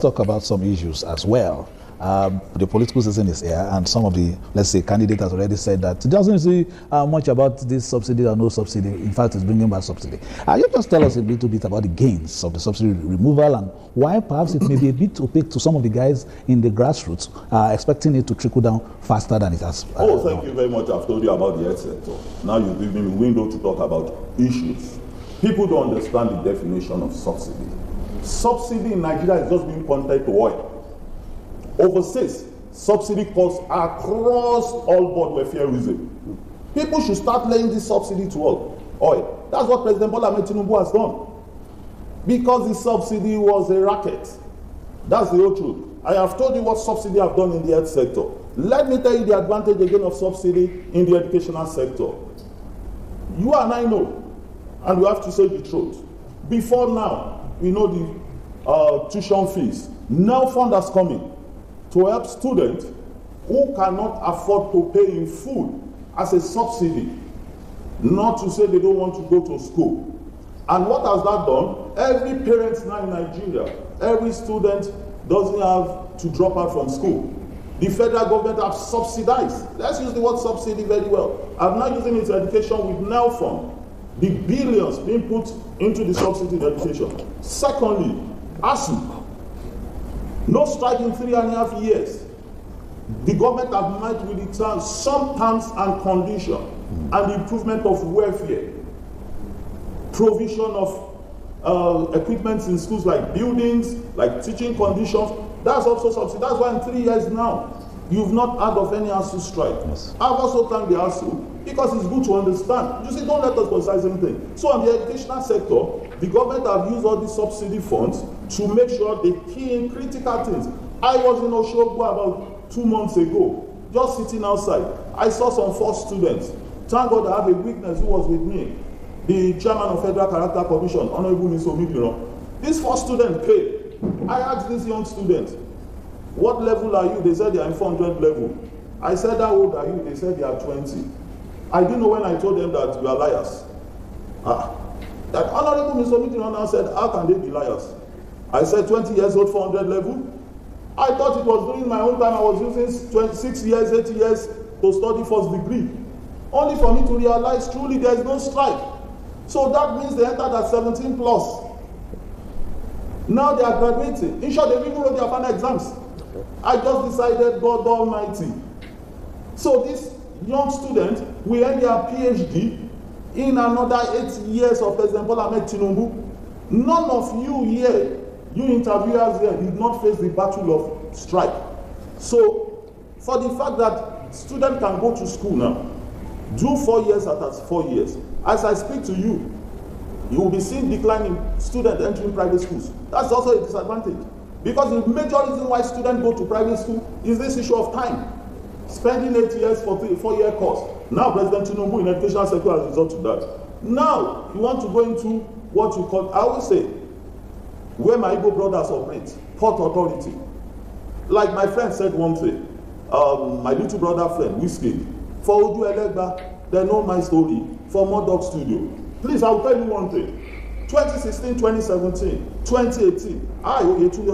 Talk about some issues as well. The political season is here, and some of the, let's say, candidates has already said that it doesn't see much about this subsidy or no subsidy. In fact, it's bringing back subsidy. You just tell us a little bit about the gains of the subsidy removal and why perhaps it may be a bit opaque to some of the guys in the grassroots, expecting it to trickle down faster than it has. Thank you very much. I've told you about the health sector. Now you've given me a window to talk about issues. People don't understand the definition of subsidy. Subsidy in Nigeria is just being pointed to oil. Overseas, subsidy costs across all board welfareism. People should start laying this subsidy to oil. That's what President Bola Ahmed Tinubu has done. Because the subsidy was a racket. That's the whole truth. I have told you what subsidy have done in the health sector. Let me tell you the advantage again of subsidy in the educational sector. You and I know, and we have to say the truth. Before now, we know the tuition fees. Now fund has come in to help students who cannot afford to pay in full as a subsidy, not to say they don't want to go to school. And what has that done? Every parent now in Nigeria, every student doesn't have to drop out from school. The federal government have subsidized. Let's use the word subsidy very well. I'm now using it to education with now fund. The billions being put into the subsidy in education. Secondly, ASU. No strike in 3.5 years. The government have met with the terms, some terms and conditions, and the improvement of welfare. Provision of equipment in schools like buildings, like teaching conditions. That's also subsidy. That's why in 3 years now, you've not heard of any ASU strike. Yes. I've also thanked the ASU because it's good to understand. You see, don't let us politicize anything. So on the educational sector, the government have used all these subsidy funds to make sure they key in critical things. I was in Oshogbo about 2 months ago, just sitting outside. I saw some first students. Thank God I have a witness who was with me, the chairman of Federal Character Commission, Honorable Ms. Omidiro. This first student came. I asked this young student, what level are you? They said they are in 400 level. I said, how old are you? They said they are 20. I didn't know when I told them that you are liars. That Honorable Mr. Omidiro now said, how can they be liars? I said 20 years old, 400 level. I thought it was during my own time I was using 26 years, 80 years to study first degree. Only for me to realize truly there is no strike. So that means they entered at 17 plus. Now they are graduating. In short, they even wrote their final exams. I just decided, God Almighty. So this young student will end their PhD in another 8 years of President Bola Ahmed Tinubu. None of you here, you interviewers here, did not face the battle of strike. So for the fact that students can go to school now, do 4 years at 4 years. As I speak to you, you will be seeing decline in students entering private schools. That's also a disadvantage. Because the major reason why students go to private school is this issue of time. Spending 8 years for 4-year course. Now President Tinubu in educational sector has resorted to that. Now you want to go into what you call, I will say, where my Igbo brothers operate, port authority. Like my friend said one thing, my little brother friend, Whiskey, for Udu Elegba, they know my story, for Modok Studio. Please, I'll tell you one thing. 2016, 2017, 2018, I, Oyetunde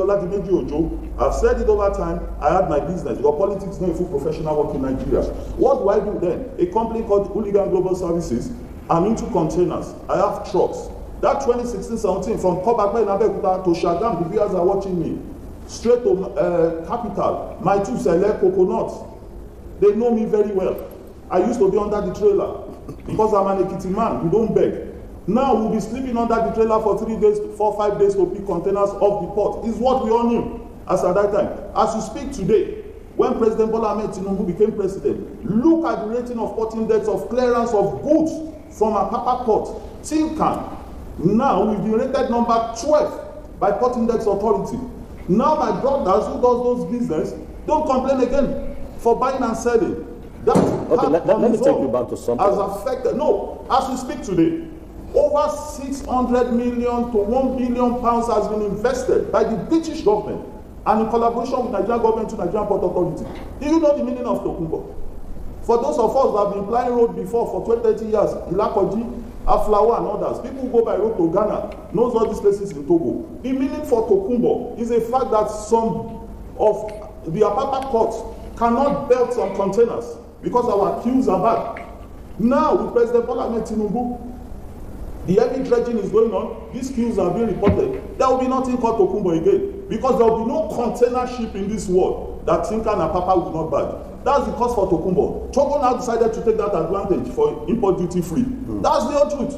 Ojo, I've said it over time, I had my business. Your politics not a full professional work in Nigeria. What do I do then? A company called Hooligan Global Services. I'm into containers. I have trucks. That 2016-17, from Kobakwe in Abeokuta to Shagam, the viewers are watching me. Straight to Capital, my two select coconuts. They know me very well. I used to be under the trailer because I'm an Ekiti man, we don't beg. Now we'll be sleeping under the trailer for 3 days, 4, 5 days to pick containers off the port. Is what we all knew as at that time. As you speak today, when President Bola Ahmed Tinubu became president, look at the rating of port index of clearance of goods from Apapa Port, Tinkan. Now we've been rated number 12 by Port Index Authority. Now my brothers who does those business don't complain again for buying and selling. That okay, let me take you back to something. Has affected. No, as we speak today, over 600 million to 1 billion pounds has been invested by the British government and in collaboration with Nigerian government to Nigerian Port Authority. Do you know the meaning of Tokumbo? For those of us that have been plying road before for 20, 30 years, Ilakoji, Aflawa and others. People who go by road to Ghana knows all these places in Togo. The meaning for Tokumbo is a fact that some of the Apapa ports cannot belt some containers because our queues are bad. Now, with President Bola Ahmed Tinubu, the heavy dredging is going on. These queues are being reported. There will be nothing called Tokumbo again because there will be no container ship in this world that Tinka and Apapa will not bag. That's the cause for Tokumbo. Togo now decided to take that advantage for import duty free. That's the whole truth.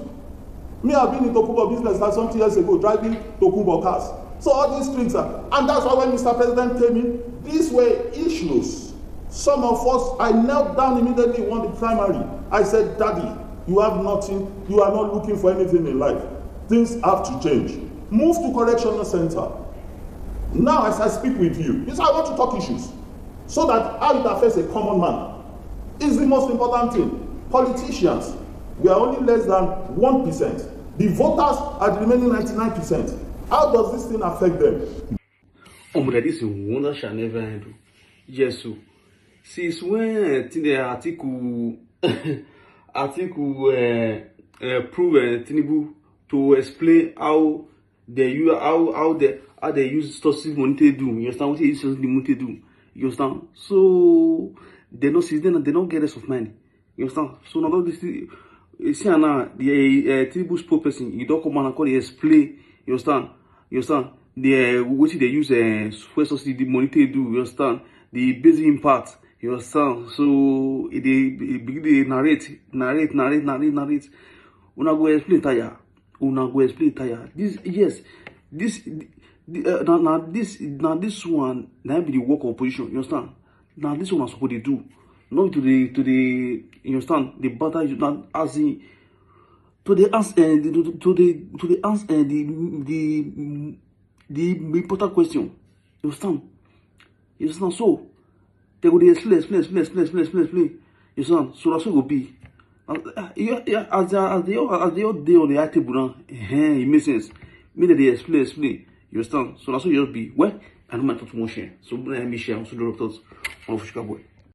Me, I've been in Tokumbo business like 20 years ago, driving Tokumbo cars. So all these streets are, and that's why when Mr. President came in, these were issues. Some of us, I knelt down immediately, won the primary. I said, Daddy, you have nothing, you are not looking for anything in life. Things have to change. Move to correctional center. Now, as I speak with you, this is how I want to talk issues. So that how it affects a common man is the most important thing. Politicians, we are only less than 1%. The voters are the remaining 99%. How does this thing affect them? That is a wonder shall never end. Yes, so since when the article prove Tinubu to explain how they use subsidy money to do. You understand what they use subsidy money to do? You understand? So they don't see them, they don't get less of money. You understand? So now this see now the Tinubu spokesperson, you don't come and call explain. You understand? You understand? The what they use fuel subsidy money to do. You understand? The basic impact. You understand? So they narrate. Una go explain tire. This yes, this one now be the work of opposition. You understand? Now this one is supposed to do. Not to the you understand? The battle is not as in to the answer the important question. You understand? You understand? So they go explain. You understand? So that's what it will be. As they all day on the table now, it makes sense. Mean that they explain. You understand? So that's what you'll be. Well, I don't mind for promotion. So let me share. So the thoughts on Fushka Boy.